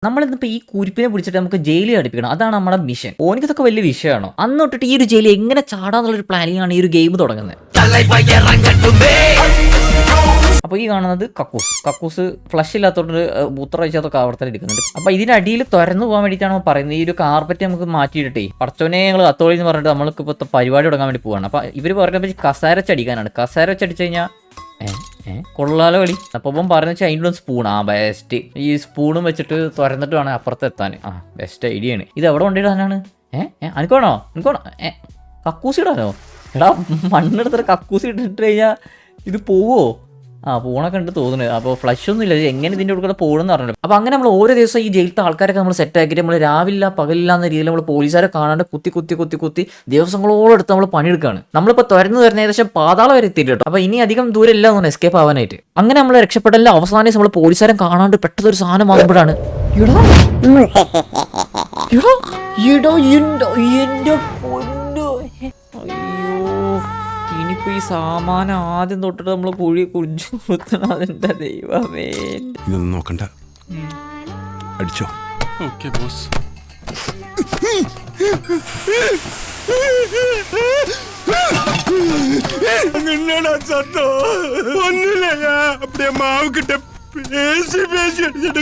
നമ്മളിന്നിപ്പോൾ ഈ കുരിപ്പിനെ പിടിച്ചിട്ട് നമുക്ക് ജയിലിൽ അടുപ്പിക്കണം. അതാണ് നമ്മുടെ മിഷൻ. ഓനിക്കതൊക്കെ വലിയ വിഷയമാണോ? അന്ന് തൊട്ടിട്ട് ഈ ഒരു ജയിലിൽ എങ്ങനെ ചാടാന്നുള്ളൊരു പ്ലാനിങ് ആണ് ഈ ഒരു ഗെയിം തുടങ്ങുന്നത്. അപ്പോൾ ഈ കാണുന്നത് കക്കൂസ് ഫ്ലഷ് ഇല്ലാത്തതുകൊണ്ട് മൂത്രമൊഴിച്ചതൊക്കെ ആവർത്തനം എടുക്കുന്നുണ്ട്. അപ്പോൾ ഇതിന്റെ അടിയിൽ തുറന്നു പോകാൻ വേണ്ടിയിട്ടാണ് പറയുന്നത്. ഈ ഒരു കാർപ്പറ്റ് നമുക്ക് മാറ്റിയിട്ടേ പടച്ചോനെ ഞങ്ങൾ അത്തോളി എന്ന് പറഞ്ഞിട്ട് നമ്മൾക്ക് ഇപ്പോൾ പരിപാടി തുടങ്ങാൻ വേണ്ടി പോവാണ്. അപ്പോൾ ഇവർ പറഞ്ഞപ്പോൾ കസേര വെച്ചടിക്കാനാണ്. കസേര വെച്ചടിച്ചു കഴിഞ്ഞാൽ കൊള്ളാലോ കളി. അപ്പോൾ പറഞ്ഞു വെച്ചാൽ അതിൻ്റെ സ്പൂൺ ബെസ്റ്റ്. ഈ സ്പൂണും വെച്ചിട്ട് തുറന്നിട്ട് വേണം അപ്പുറത്ത് എത്താൻ. ബെസ്റ്റ് ഐഡിയ ആണ്. ഇത് എവിടെ കൊണ്ടിടാനാണ്? എനിക്കാണോ കക്കൂസ് ഇടാനോ? എടാ മണ്ണെടുത്തിട്ട് കക്കൂസ് ഇട്ടിട്ട് കഴിഞ്ഞാൽ ഇത് പോവോ? പോണൊക്കെ ഉണ്ട് തോന്നുന്നത്. അപ്പോൾ ഫ്ലഷ് ഒന്നും ഇല്ല. എങ്ങനെ ഇതിൻ്റെ കൂടെ പോകണമെന്ന് പറഞ്ഞിട്ട്. അപ്പോൾ അങ്ങനെ നമ്മൾ ഓരോ ദിവസം ഈ ജയിലത്തെ ആൾക്കാരൊക്കെ നമ്മൾ സെറ്റ് ആക്കിയിട്ട് നമ്മൾ രാവിലെ പകലില്ല എന്ന രീതിയിൽ നമ്മൾ പോലീസുകാരെ കാണാണ്ട് കുത്തി ദിവസങ്ങളോളം എടുത്ത് നമ്മൾ പണിയെടുക്കുകയാണ്. നമ്മളിപ്പോൾ തുറന്ന് ഏകദേശം പാതാളം വരെ എത്തിയിട്ട് കേട്ടോ. അപ്പോൾ ഇനി അധികം ദൂരം ഇല്ല തോന്നുന്നു എസ്കേപ്പ് ആവാനായിട്ട്. അങ്ങനെ നമ്മൾ രക്ഷപ്പെട്ടല്ല. അവസാനം നമ്മൾ പോലീസുകാരെ കാണാണ്ട് പെട്ടെന്ന് ഒരു സാധനം വാങ്ങുമ്പോഴാണ് ഇനിയിപ്പോ ഈ സാമാനം ആദ്യം തൊട്ടിട്ട് നമ്മൾ കുഴി കുഴിച്ചു കുത്തണം. അതിന്റെ ദൈവമേ, ഇതൊന്നും നോക്കണ്ട, അടിച്ചോ. Okay boss. ഒന്നുമില്ല, അപ്പടിയ മാവ് കിട്ട പേശി അടിച്ചിട്ട്